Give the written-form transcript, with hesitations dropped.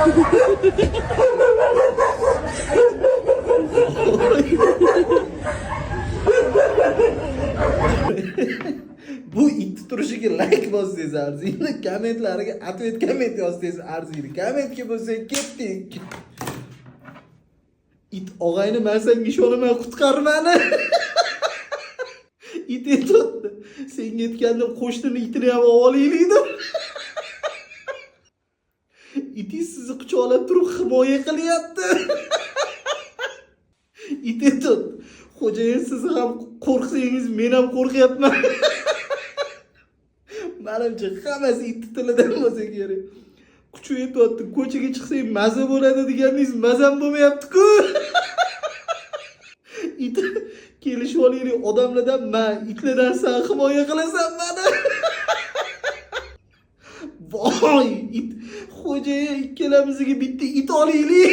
Bu it turishiga like bossangiz arziydi. Kommentlarga atvet komment yozsangiz arziydi. Kommentga bo'lsa ketdik. It og'ayni men senga ishonaman, qutqar meni. It aytdi. Senga aytgandim, qo'shnini itini ham olaylik. Itingiz sizni quchoqlab turib himoya qilyapti. It aytdi. Xo'jayin, siz ham qo'rqsangiz, men ham qo'rqyapman. Menimcha hammasi it tilidan bo'lsa kerak. Kuchi yetyapti, ko'chaga chiqsang maza bo'ladi deganingiz mazam bo'lmayapti-ku. It kelishib olaylik, odamlardan men, itlardan sen himoya qilasan meni. Voy, it xo'jayin, ikkalamizga bitta it olaylik.